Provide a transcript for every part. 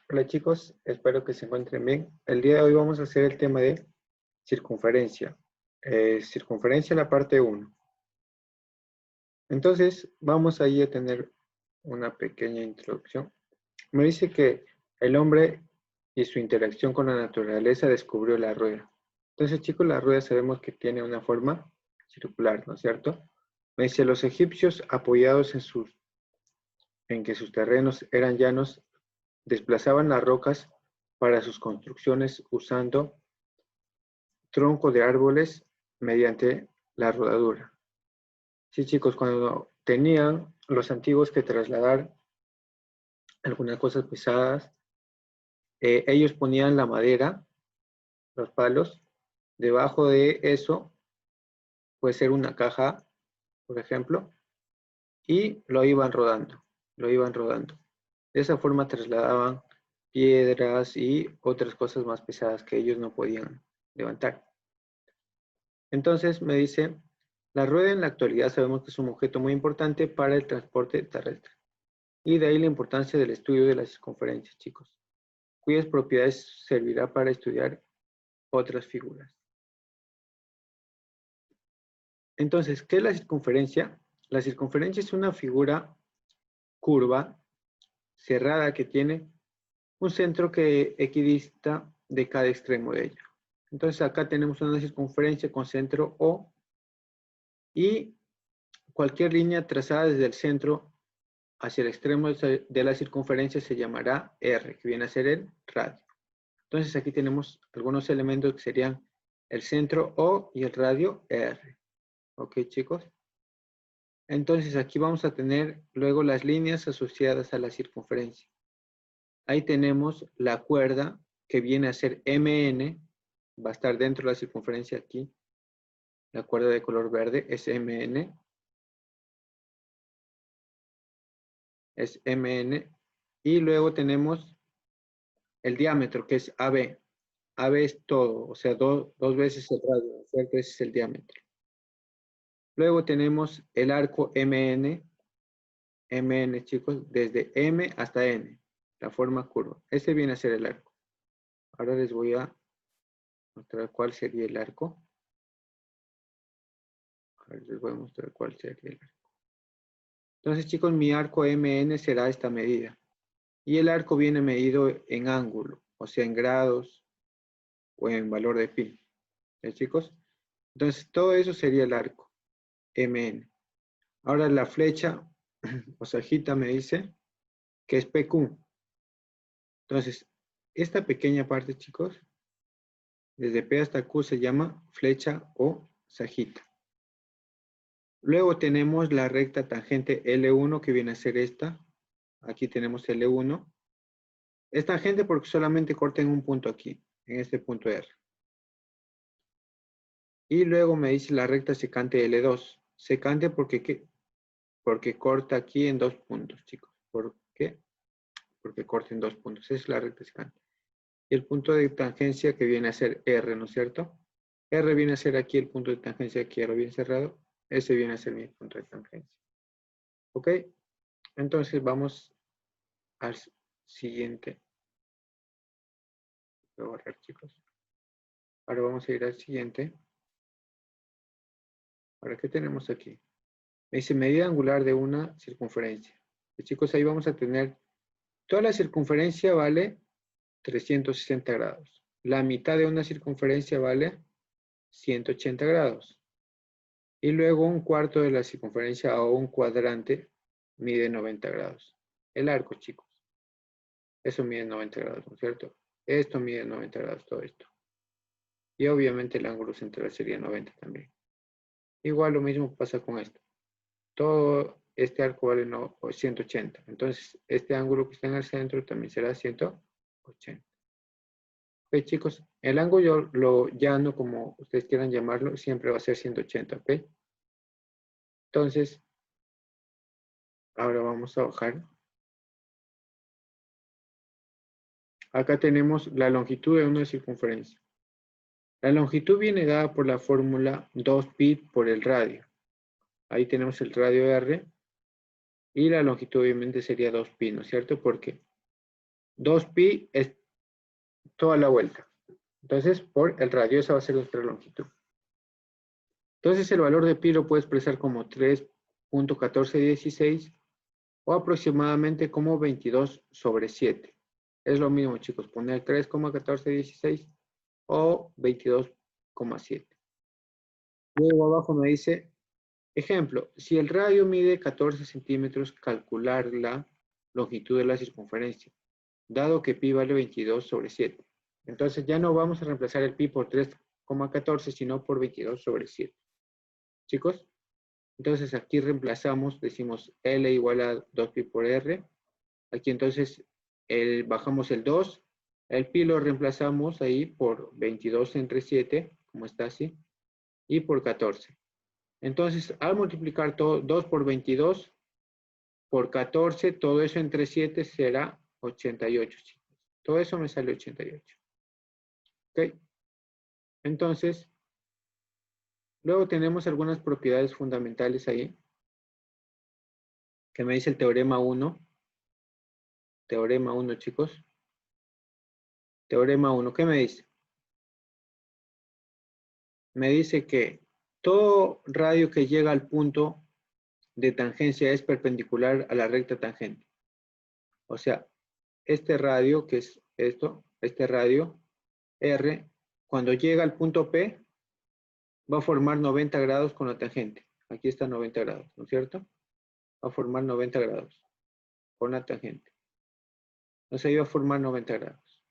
Hola chicos, espero que se encuentren bien. El día de hoy vamos a hacer el tema de circunferencia. Circunferencia, la parte uno. Entonces, vamos ahí a tener una pequeña introducción. Me dice que el hombre y su interacción con la naturaleza descubrió la rueda. Entonces, chicos, la rueda sabemos que tiene una forma circular, ¿no es cierto? Me dice, los egipcios apoyados en que sus terrenos eran llanos, desplazaban las rocas para sus construcciones usando tronco de árboles mediante la rodadura. Sí, chicos, cuando tenían los antiguos que trasladar algunas cosas pesadas, ellos ponían la madera, los palos, debajo de eso puede ser una caja, por ejemplo, y lo iban rodando, lo iban rodando. De esa forma trasladaban piedras y otras cosas más pesadas que ellos no podían levantar. Entonces me dice, la rueda en la actualidad sabemos que es un objeto muy importante para el transporte terrestre. Y de ahí la importancia del estudio de las circunferencias, chicos, cuyas propiedades servirá para estudiar otras figuras. Entonces, ¿qué es la circunferencia? La circunferencia es una figura curva, cerrada, que tiene un centro que equidista de cada extremo de ella. Entonces acá tenemos una circunferencia con centro O y cualquier línea trazada desde el centro hacia el extremo de la circunferencia se llamará R, que viene a ser el radio. Entonces aquí tenemos algunos elementos que serían el centro O y el radio R. ¿Ok, chicos? Entonces aquí vamos a tener luego las líneas asociadas a la circunferencia. Ahí tenemos la cuerda que viene a ser MN, va a estar dentro de la circunferencia aquí. La cuerda de color verde es MN. Es MN. Y luego tenemos el diámetro, que es AB. AB es todo, o sea, dos veces el radio, ¿cierto? Ese es el diámetro. Luego tenemos el arco MN. MN, chicos, desde M hasta N, la forma curva. Ese viene a ser el arco. Ahora les voy a mostrar cuál sería el arco. Ahora les voy a mostrar cuál sería el arco. Entonces, chicos, mi arco MN será esta medida. Y el arco viene medido en ángulo, o sea, en grados o en valor de pi. ¿Sí, chicos? Entonces, todo eso sería el arco MN. Ahora la flecha o sajita me dice que es PQ. Entonces, esta pequeña parte, chicos, desde P hasta Q se llama flecha o sajita. Luego tenemos la recta tangente L1 que viene a ser esta. Aquí tenemos L1. Es tangente porque solamente corta en un punto aquí, en este punto R. Y luego me dice la recta secante L2. Secante porque corta aquí en dos puntos, chicos. ¿Por qué? Porque corta en dos puntos. Esa es la recta secante. Y el punto de tangencia que viene a ser R, ¿no es cierto? R viene a ser aquí el punto de tangencia, quiero bien cerrado. Ese viene a ser mi punto de tangencia. ¿Ok? Entonces vamos al siguiente. Voy a borrar, chicos. Ahora vamos a ir al siguiente. Ahora, ¿qué tenemos aquí? Me dice medida angular de una circunferencia. Pues, chicos, ahí vamos a tener toda la circunferencia vale 360 grados. La mitad de una circunferencia vale 180 grados. Y luego un cuarto de la circunferencia o un cuadrante mide 90 grados. El arco, chicos. Eso mide 90 grados, ¿no es cierto? Esto mide 90 grados, todo esto. Y obviamente el ángulo central sería 90 también. Igual lo mismo pasa con esto. Todo este arco vale 180. Entonces, este ángulo que está en el centro también será 180. Ok, chicos, el ángulo yo lo llano, como ustedes quieran llamarlo, siempre va a ser 180, ¿ok? Entonces, ahora vamos a bajar. Acá tenemos la longitud de una circunferencia. La longitud viene dada por la fórmula 2pi por el radio. Ahí tenemos el radio R. Y la longitud obviamente sería 2pi, ¿no es cierto? ¿Por qué? 2pi es toda la vuelta. Entonces, por el radio, esa va a ser nuestra longitud. Entonces, el valor de pi lo puedes expresar como 3.1416 o aproximadamente como 22 sobre 7. Es lo mismo, chicos, poner 3,1416 o 22,7. Luego abajo me dice, ejemplo, si el radio mide 14 centímetros, calcular la longitud de la circunferencia, dado que pi vale 22 sobre 7. Entonces ya no vamos a reemplazar el pi por 3,14, sino por 22 sobre 7. Chicos, entonces aquí reemplazamos, decimos L igual a 2pi por R. Aquí entonces bajamos el 2. El pi lo reemplazamos ahí por 22 entre 7, como está así, y por 14. Entonces, al multiplicar todo, 2 por 22 por 14, todo eso entre 7 será 88. Todo eso me sale 88. ¿Ok? Entonces, luego tenemos algunas propiedades fundamentales ahí, que me dice el teorema 1. Teorema 1, chicos. Teorema 1, ¿qué me dice? Me dice que todo radio que llega al punto de tangencia es perpendicular a la recta tangente. O sea, este radio, que es esto, este radio, R, cuando llega al punto P, va a formar 90 grados con la tangente. Aquí está 90 grados, ¿no es cierto? Va a formar 90 grados con la tangente. Entonces ahí va a formar 90 grados.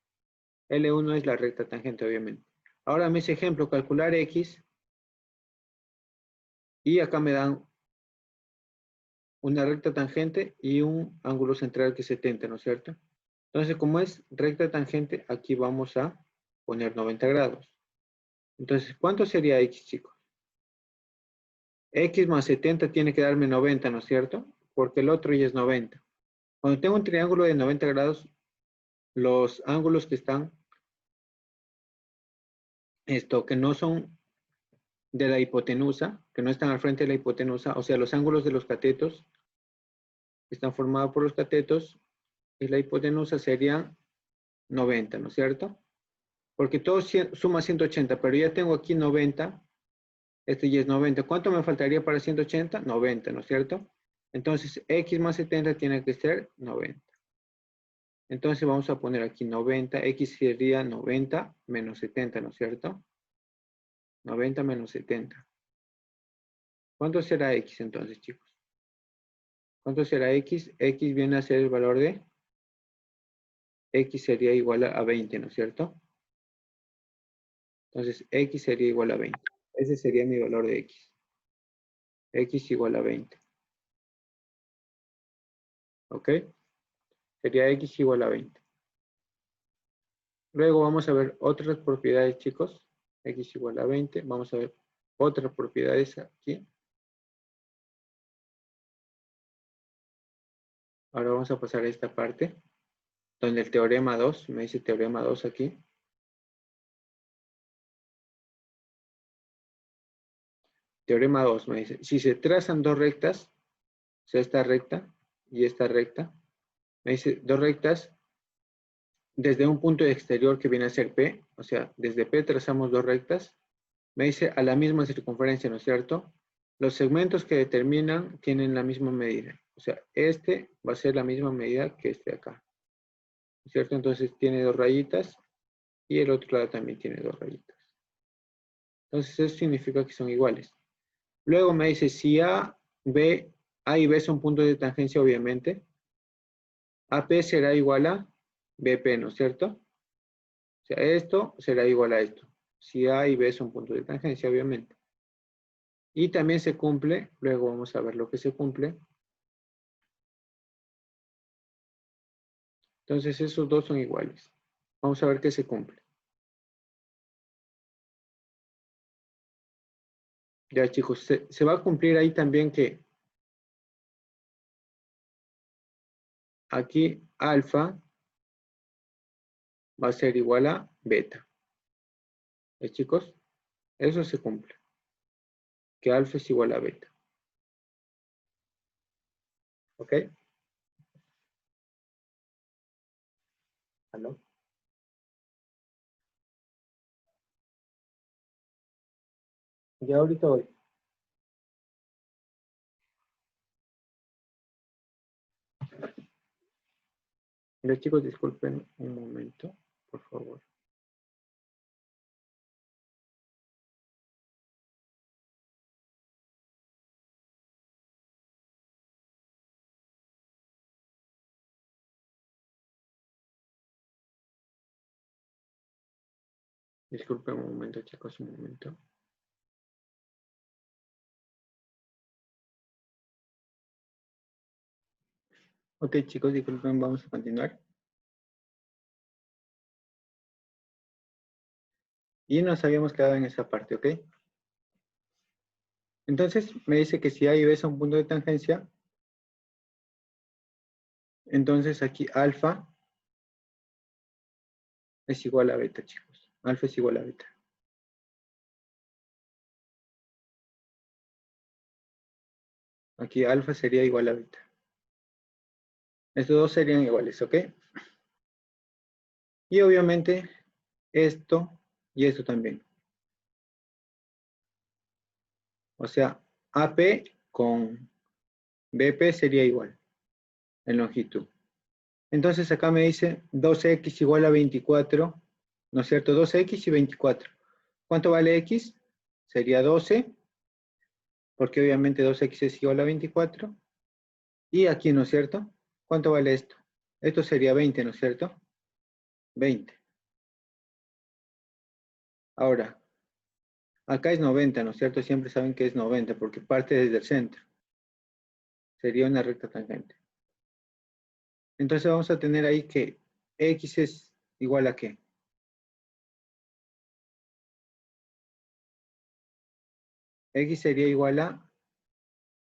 L1 es la recta tangente, obviamente. Ahora me dice ejemplo, calcular X. Y acá me dan una recta tangente y un ángulo central que es 70, ¿no es cierto? Entonces, como es recta tangente, aquí vamos a poner 90 grados. Entonces, ¿cuánto sería X, chicos? X más 70 tiene que darme 90, ¿no es cierto? Porque el otro ya es 90. Cuando tengo un triángulo de 90 grados, los ángulos que están, que no son de la hipotenusa, que no están al frente de la hipotenusa, o sea, los ángulos de los catetos, están formados por los catetos, y la hipotenusa sería 90, ¿no es cierto? Porque todo suma 180, pero ya tengo aquí 90, este ya es 90. ¿Cuánto me faltaría para 180? 90, ¿no es cierto? Entonces, X más 70 tiene que ser 90. Entonces vamos a poner aquí 90, X sería 90 menos 70, ¿no es cierto? 90 menos 70. ¿Cuánto será X entonces, chicos? ¿Cuánto será X? X viene a ser el valor de X sería igual a 20, ¿no es cierto? Entonces, X sería igual a 20. Ese sería mi valor de X. X igual a 20. ¿Ok? Sería X igual a 20. Luego vamos a ver otras propiedades, chicos. X igual a 20. Vamos a ver otras propiedades aquí. Ahora vamos a pasar a esta parte, donde el teorema 2, me dice teorema 2 aquí. Teorema 2 me dice, si se trazan dos rectas, o sea, esta recta y esta recta, me dice dos rectas desde un punto exterior que viene a ser P, o sea, desde P trazamos dos rectas, me dice a la misma circunferencia, ¿no es cierto? Los segmentos que determinan tienen la misma medida. O sea, este va a ser la misma medida que este de acá. ¿No es cierto? Entonces tiene dos rayitas y el otro lado también tiene dos rayitas. Entonces eso significa que son iguales. Luego me dice si A y B son puntos de tangencia, obviamente. AP será igual a BP, ¿no es cierto? O sea, esto será igual a esto. Si A y B son puntos de tangencia, obviamente. Y también se cumple, luego vamos a ver lo que se cumple. Entonces esos dos son iguales. Vamos a ver qué se cumple. Ya chicos, se va a cumplir ahí también que aquí alfa va a ser igual a beta. Chicos? Eso se cumple. Que alfa es igual a beta. ¿Ok? ¿Aló? Ya ahorita voy. Los chicos, disculpen un momento, por favor. Disculpen un momento, chicos, un momento. Ok, chicos, disculpen, vamos a continuar. Y nos habíamos quedado en esa parte, ¿ok? Entonces, me dice que si A y B son puntos de tangencia, entonces aquí alfa es igual a beta, chicos. Alfa es igual a beta. Aquí alfa sería igual a beta. Estos dos serían iguales, ¿ok? Y obviamente esto y esto también. O sea, AP con BP sería igual en longitud. Entonces acá me dice 2x igual a 24, ¿no es cierto? 2x y 24. ¿Cuánto vale x? Sería 12, porque obviamente 2x es igual a 24. Y aquí, ¿no es cierto? ¿Cuánto vale esto? Esto sería 20, ¿no es cierto? 20. Ahora, acá es 90, ¿no es cierto? Siempre saben que es 90 porque parte desde el centro. Sería una recta tangente. Entonces vamos a tener ahí que x es igual a ¿qué? X sería igual a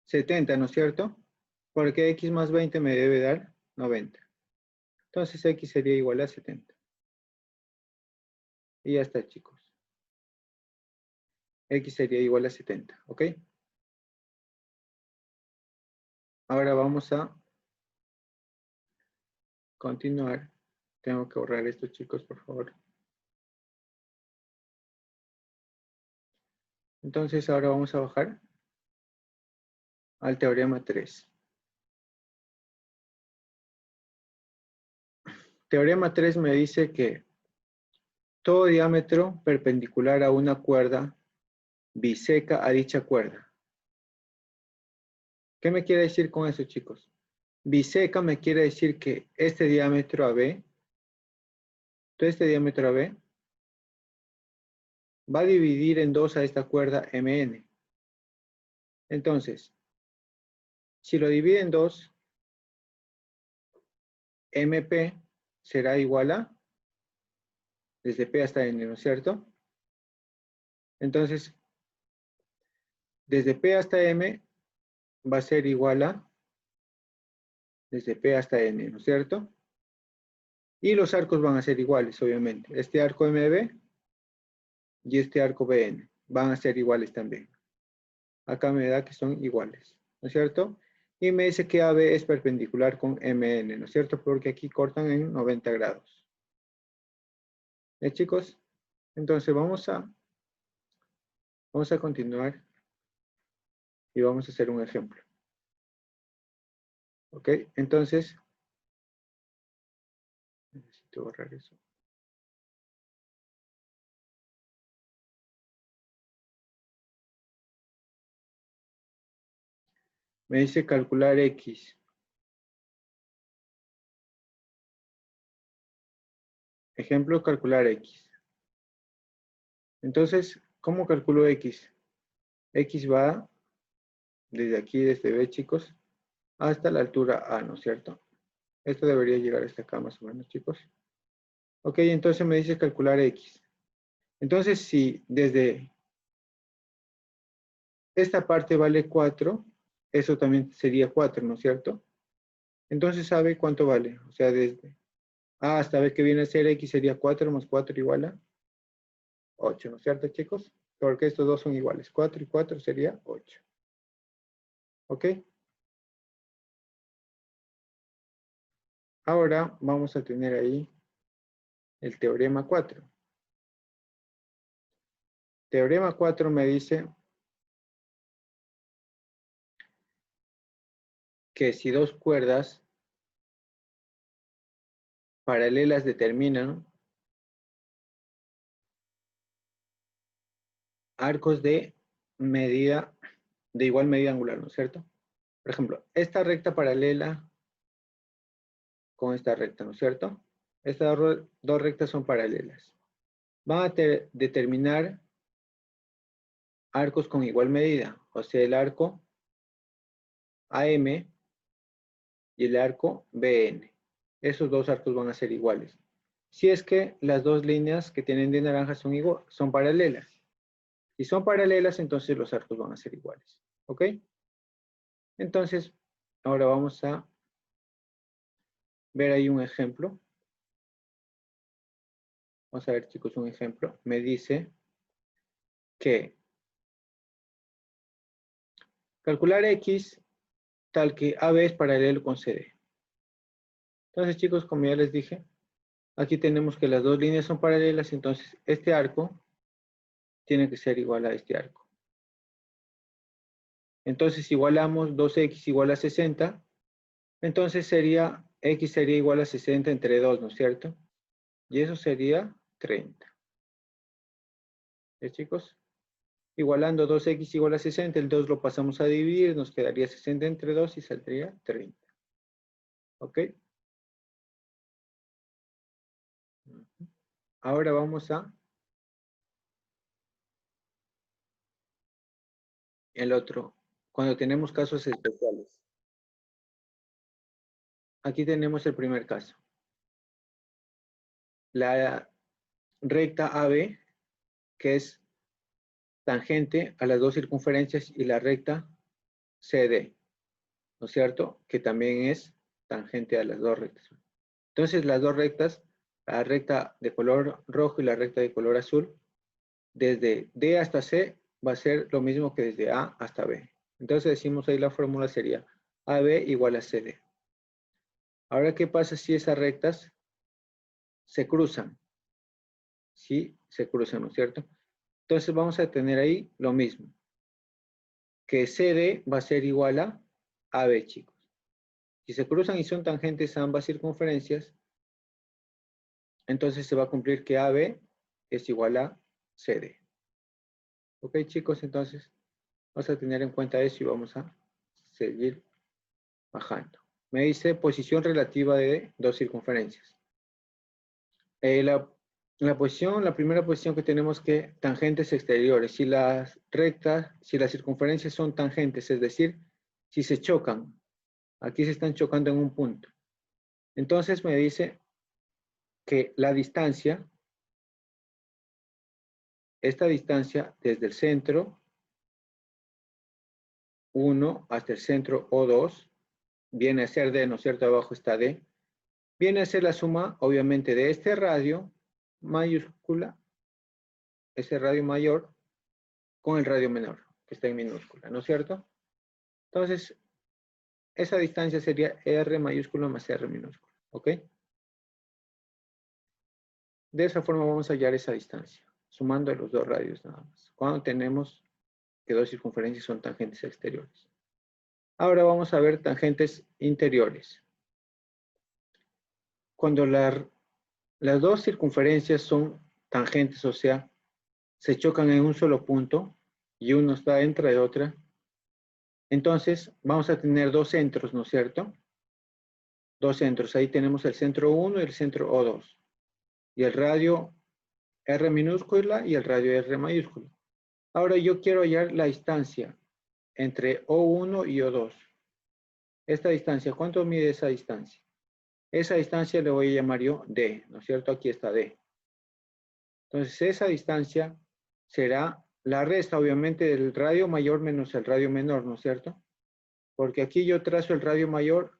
70, ¿no es cierto? Porque x más 20 me debe dar 90. Entonces x sería igual a 70. Y ya está, chicos. X sería igual a 70, ¿ok? Ahora vamos a continuar. Tengo que borrar esto, chicos, por favor. Entonces ahora vamos a bajar al teorema 3. Teorema 3 me dice que todo diámetro perpendicular a una cuerda biseca a dicha cuerda. ¿Qué me quiere decir con eso, chicos? Biseca me quiere decir que este diámetro AB, todo este diámetro AB, va a dividir en dos a esta cuerda MN. Entonces, si lo divide en dos, MP será igual a, desde P hasta N, ¿no es cierto? Entonces, desde P hasta M va a ser igual a, desde P hasta N, ¿no es cierto? Y los arcos van a ser iguales, obviamente. Este arco MB y este arco BN van a ser iguales también. Acá me da que son iguales, ¿no es cierto? Y me dice que AB es perpendicular con MN, ¿no es cierto? Porque aquí cortan en 90 grados. Chicos? Entonces vamos a continuar y vamos a hacer un ejemplo. ¿Ok? Entonces, necesito borrar eso. Me dice calcular X. Ejemplo, calcular X. Entonces, ¿cómo calculo X? X va desde aquí, desde B, chicos, hasta la altura A, ¿no es cierto? Esto debería llegar hasta acá más o menos, chicos. Ok, entonces me dice calcular X. Entonces, si desde esta parte vale 4, eso también sería 4, ¿no es cierto? Entonces, ¿sabe cuánto vale? O sea, desde A hasta B que viene a ser X sería 4 más 4 igual a 8, ¿no es cierto, chicos? Porque estos dos son iguales. 4 y 4 sería 8. ¿Ok? Ahora vamos a tener ahí el teorema 4. Teorema 4 me dice que si dos cuerdas paralelas determinan arcos de igual medida angular, ¿no es cierto? Por ejemplo, esta recta paralela con esta recta, ¿no es cierto? Estas dos rectas son paralelas. Van a determinar arcos con igual medida, o sea, el arco AM y el arco BN. Esos dos arcos van a ser iguales. Si es que las dos líneas que tienen de naranja son paralelas. Si son paralelas, entonces los arcos van a ser iguales. ¿Ok? Entonces, ahora vamos a ver ahí un ejemplo. Vamos a ver, chicos, un ejemplo. Me dice que calcular X tal que AB es paralelo con CD. Entonces, chicos, como ya les dije, aquí tenemos que las dos líneas son paralelas, entonces este arco tiene que ser igual a este arco. Entonces, igualamos 2X igual a 60, entonces X sería igual a 60 entre 2, ¿no es cierto? Y eso sería 30. ¿Ves, chicos? Igualando 2X igual a 60, el 2 lo pasamos a dividir, nos quedaría 60 entre 2 y saldría 30. ¿Ok? Ahora vamos a el otro, cuando tenemos casos especiales. Aquí tenemos el primer caso. La recta AB, que es tangente a las dos circunferencias, y la recta CD, ¿no es cierto? Que también es tangente a las dos rectas. Entonces, las dos rectas, la recta de color rojo y la recta de color azul, desde D hasta C va a ser lo mismo que desde A hasta B. Entonces decimos ahí la fórmula sería AB igual a CD. Ahora, ¿qué pasa si esas rectas se cruzan? Sí, se cruzan, ¿no es cierto? Entonces vamos a tener ahí lo mismo, que CD va a ser igual a AB, chicos. Si se cruzan y son tangentes a ambas circunferencias, entonces se va a cumplir que AB es igual a CD. Ok, chicos, entonces vamos a tener en cuenta eso y vamos a seguir bajando. Me dice posición relativa de dos circunferencias. La primera posición que tenemos que tangentes exteriores. Si las rectas, si las circunferencias son tangentes, es decir, si se chocan, aquí se están chocando en un punto. Entonces me dice que la distancia, esta distancia desde el centro 1 hasta el centro O2, viene a ser D, ¿no es cierto? Abajo está D. Viene a ser la suma, obviamente, de este radio mayúscula, ese radio mayor, con el radio menor, que está en minúscula, ¿no es cierto? Entonces, esa distancia sería R mayúscula más R minúscula, ¿ok? De esa forma vamos a hallar esa distancia, sumando los dos radios nada más, cuando tenemos que dos circunferencias son tangentes exteriores. Ahora vamos a ver tangentes interiores. Cuando las dos circunferencias son tangentes, o sea, se chocan en un solo punto y uno está dentro de otra, entonces vamos a tener dos centros, ¿no es cierto? Dos centros. Ahí tenemos el centro 1 y el centro O2. Y el radio R minúscula y el radio R mayúscula. Ahora yo quiero hallar la distancia entre O1 y O2. Esta distancia, ¿cuánto mide esa distancia? Esa distancia le voy a llamar yo D, ¿no es cierto? Aquí está D. Entonces esa distancia será la resta, obviamente, del radio mayor menos el radio menor, ¿no es cierto? Porque aquí yo trazo el radio mayor,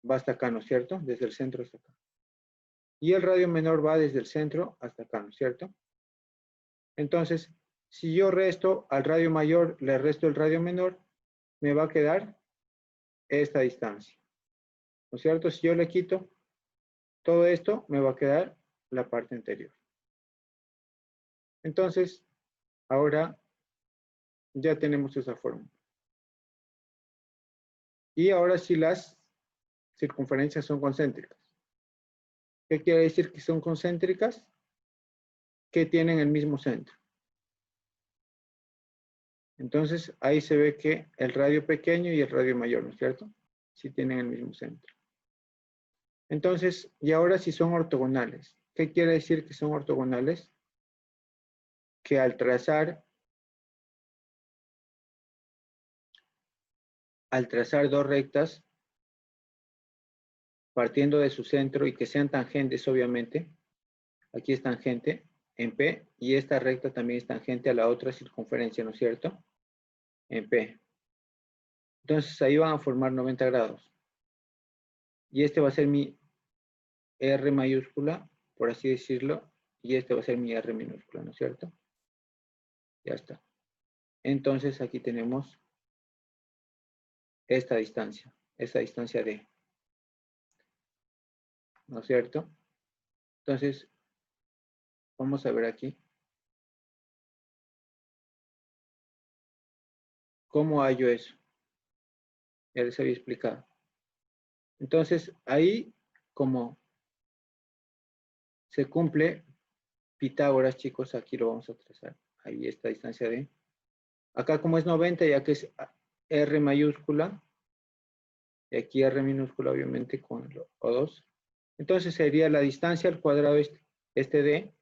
va hasta acá, ¿no es cierto? Desde el centro hasta acá. Y el radio menor va desde el centro hasta acá, ¿no es cierto? Entonces, si yo resto al radio mayor, le resto el radio menor, me va a quedar esta distancia. ¿No es cierto? Si yo le quito todo esto, me va a quedar la parte anterior. Entonces, ahora ya tenemos esa fórmula. Y ahora sí las circunferencias son concéntricas. ¿Qué quiere decir que son concéntricas? Que tienen el mismo centro. Entonces, ahí se ve que el radio pequeño y el radio mayor, ¿no es cierto? Sí tienen el mismo centro. Entonces, y ahora sí son ortogonales. ¿Qué quiere decir que son ortogonales? Que al trazar dos rectas, partiendo de su centro y que sean tangentes, obviamente, aquí es tangente en P, y esta recta también es tangente a la otra circunferencia, ¿no es cierto? En P. Entonces ahí van a formar 90 grados. Y este va a ser mi R mayúscula, por así decirlo, y este va a ser mi R minúscula, ¿no es cierto? Ya está. Entonces aquí tenemos esta distancia D, ¿no es cierto? Entonces, vamos a ver aquí cómo hallo eso. Ya les había explicado. Entonces, ahí como se cumple Pitágoras, chicos, aquí lo vamos a trazar. Ahí esta distancia D. Acá como es 90, ya que es R mayúscula, y aquí R minúscula, obviamente, con el O2. Entonces sería la distancia al cuadrado este D,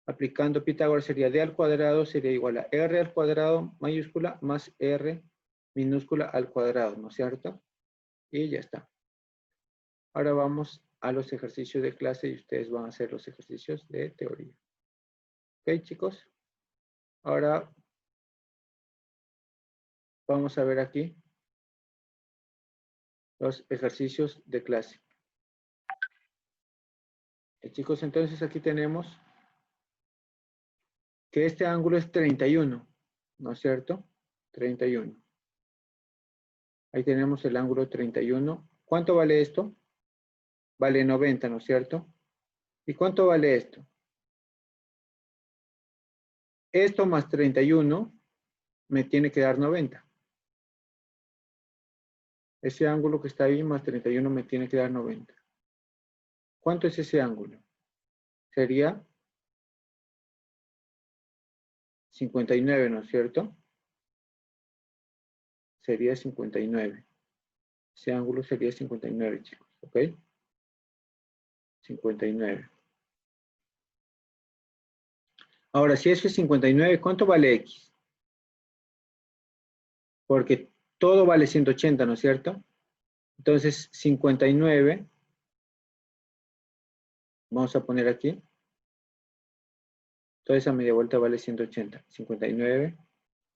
aplicando Pitágoras sería D al cuadrado, sería igual a R al cuadrado mayúscula más R minúscula al cuadrado, ¿no es cierto? Y ya está. Ahora vamos a los ejercicios de clase y ustedes van a hacer los ejercicios de teoría. ¿Ok, chicos? Ahora vamos a ver aquí los ejercicios de clase. Chicos, entonces aquí tenemos que este ángulo es 31, ¿no es cierto? 31. Ahí tenemos el ángulo 31. ¿Cuánto vale esto? Vale 90, ¿no es cierto? ¿Y cuánto vale esto? Esto más 31 me tiene que dar 90. Ese ángulo que está ahí más 31 me tiene que dar 90. ¿Cuánto es ese ángulo? Sería 59, ¿no es cierto? Sería 59. Ese ángulo sería 59, chicos, ¿ok? 59. Ahora, si eso es 59, ¿cuánto vale X? Porque todo vale 180, ¿no es cierto? Entonces, 59, vamos a poner aquí, toda esa media vuelta vale 180. 59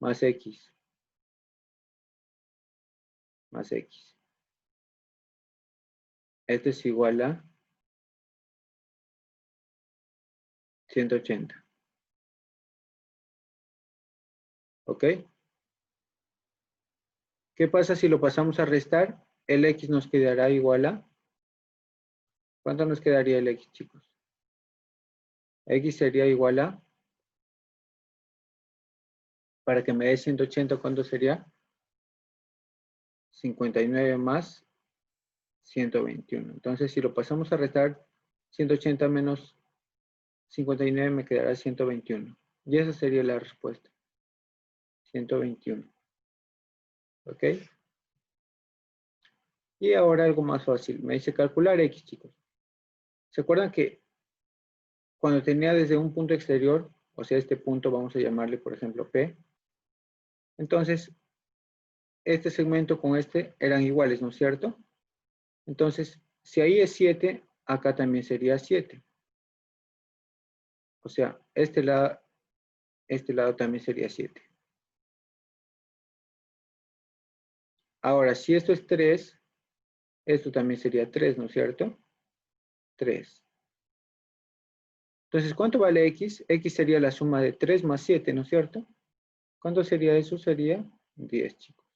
más X. Más X. Esto es igual a 180. ¿Ok? ¿Qué pasa si lo pasamos a restar? El X nos quedará igual a... ¿Cuánto nos quedaría el X, chicos? X sería igual a... Para que me dé 180, ¿cuánto sería? 59 más 121. Entonces, si lo pasamos a restar, 180 menos 59 me quedará 121. Y esa sería la respuesta. 121. ¿Ok? Y ahora algo más fácil. Me dice calcular X, chicos. ¿Se acuerdan que cuando tenía desde un punto exterior, o sea, este punto vamos a llamarle, por ejemplo, P? Entonces, este segmento con este eran iguales, ¿no es cierto? Entonces, si ahí es 7, acá también sería 7. O sea, este lado también sería 7. Ahora, si esto es 3, esto también sería 3, ¿no es cierto? 3. Entonces, ¿cuánto vale X? X sería la suma de 3 más 7, ¿no es cierto? ¿Cuánto sería eso? Sería 10, chicos.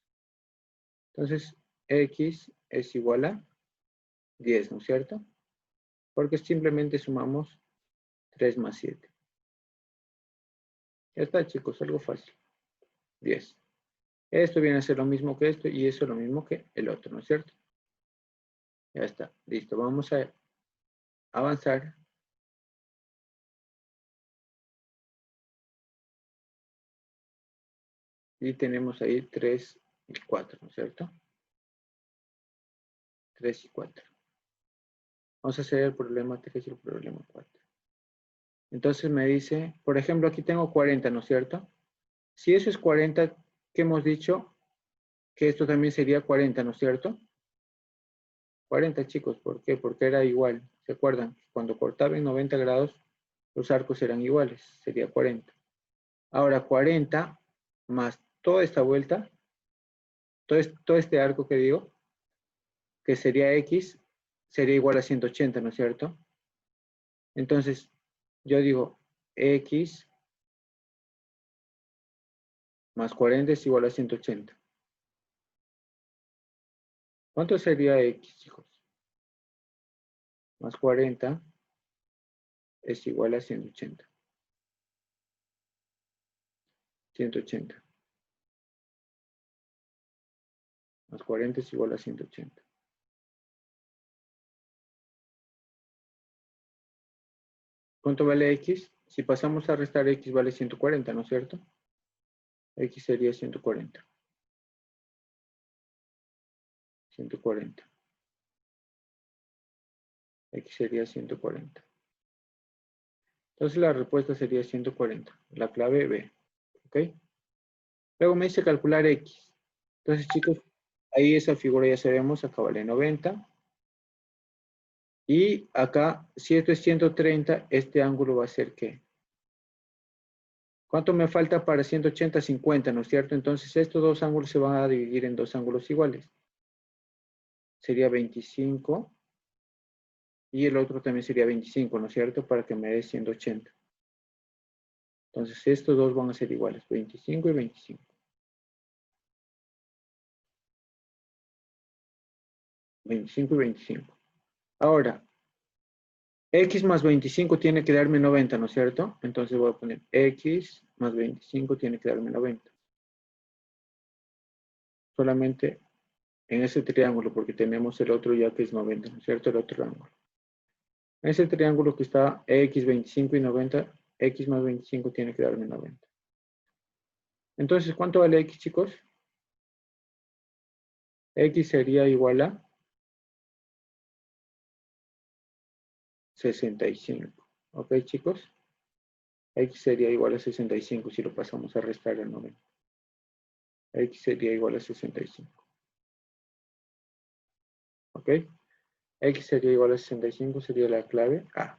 Entonces, X es igual a 10, ¿no es cierto? Porque simplemente sumamos 3 más 7. Ya está, chicos, algo fácil. 10. Esto viene a ser lo mismo que esto y eso lo mismo que el otro, ¿no es cierto? Ya está, listo. Vamos a avanzar. Y tenemos ahí 3 y 4, ¿no es cierto? 3 y 4. Vamos a hacer el problema 3 y el problema 4. Entonces me dice, por ejemplo, aquí tengo 40, ¿no es cierto? Si eso es 40, ¿qué hemos dicho? Que esto también sería 40, ¿no es cierto? 40, chicos, ¿por qué? Porque era igual. ¿Se acuerdan? Cuando cortaba en 90 grados, los arcos eran iguales, sería 40. Ahora 40 más toda esta vuelta, todo este arco que digo, que sería X, sería igual a 180, ¿no es cierto? Entonces, yo digo X más 40 es igual a 180. ¿Cuánto sería X, chicos? Más 40 es igual a 180. 180. Más 40 es igual a 180. ¿Cuánto vale X? Si pasamos a restar X vale 140, ¿no es cierto? X sería 140. 140. X sería 140. Entonces la respuesta sería 140. La clave B. ¿Ok? Luego me dice calcular X. Entonces, chicos, ahí esa figura ya sabemos, acá vale 90. Y acá, si esto es 130, este ángulo va a ser ¿qué? ¿Cuánto me falta para 180? 50, ¿no es cierto? Entonces, estos dos ángulos se van a dividir en dos ángulos iguales. Sería 25. Y el otro también sería 25, ¿no es cierto? Para que me dé 180. Entonces, estos dos van a ser iguales, 25 y 25. 25 y 25. Ahora, X más 25 tiene que darme 90, ¿no es cierto? Entonces voy a poner X más 25 tiene que darme 90. Solamente en ese triángulo, porque tenemos el otro ya que es 90, ¿no es cierto? El otro ángulo. En ese triángulo que está X, 25 y 90, X más 25 tiene que darme 90. Entonces, ¿cuánto vale X, chicos? X sería igual a 65. ¿Ok, chicos? X sería igual a 65 si lo pasamos a restar al 90. X sería igual a 65. ¿Ok? X sería igual a 65, sería la clave A.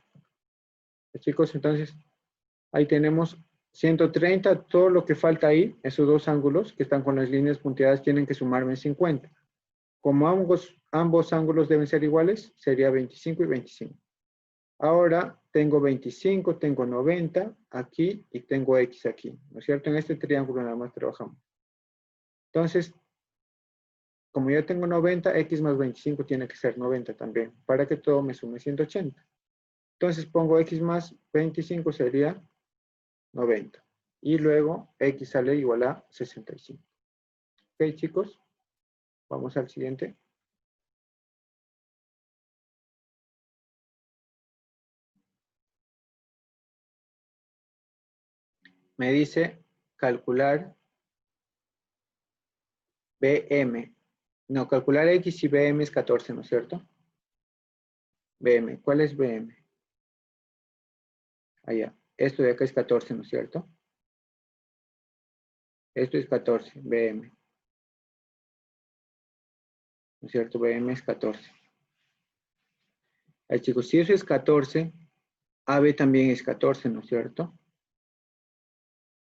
Chicos, entonces, ahí tenemos 130, todo lo que falta ahí, esos dos ángulos que están con las líneas punteadas tienen que sumarme 50. Como ambos ángulos deben ser iguales, sería 25 y 25. Ahora tengo 25, tengo 90 aquí y tengo X aquí, ¿no es cierto? En este triángulo nada más trabajamos. Entonces, como yo tengo 90, X más 25 tiene que ser 90 también, para que todo me sume 180. Entonces pongo X más 25 sería 90. Y luego X sale igual a 65. Ok, chicos, vamos al siguiente. Me dice calcular BM. No, calcular X y BM es 14, ¿no es cierto? BM, ¿cuál es BM? Allá. Esto de acá es 14, ¿no es cierto? Esto es 14, BM. ¿No es cierto? BM es 14. Ahí, chicos, si eso es 14, AB también es 14, ¿no es cierto?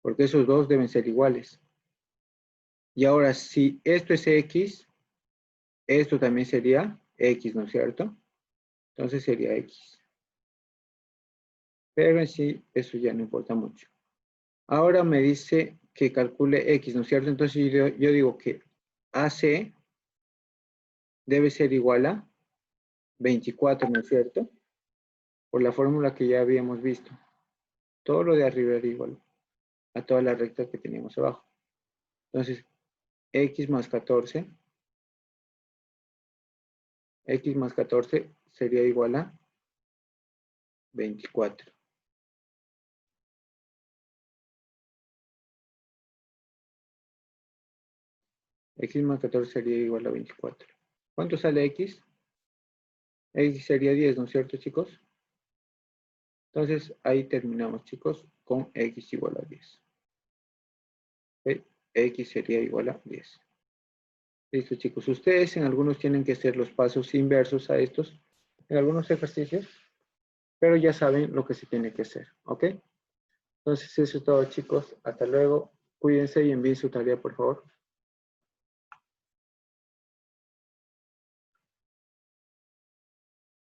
Porque esos dos deben ser iguales. Y ahora, si esto es X, esto también sería X, ¿no es cierto? Entonces sería X. Pero en sí, eso ya no importa mucho. Ahora me dice que calcule X, ¿no es cierto? Entonces yo digo que AC debe ser igual a 24, ¿no es cierto? Por la fórmula que ya habíamos visto. todo lo de arriba era igual a toda la recta que teníamos abajo. Entonces, x más 14 sería igual a 24. X más 14 sería igual a 24. ¿Cuánto sale X? X sería 10, ¿no es cierto, chicos? Entonces, ahí terminamos, chicos, con X igual a 10. ¿Ok? X sería igual a 10. Listo, chicos. Ustedes en algunos tienen que hacer los pasos inversos a estos, en algunos ejercicios, pero ya saben lo que se tiene que hacer, ¿ok? Entonces, eso es todo, chicos. Hasta luego. Cuídense y envíen su tarea, por favor.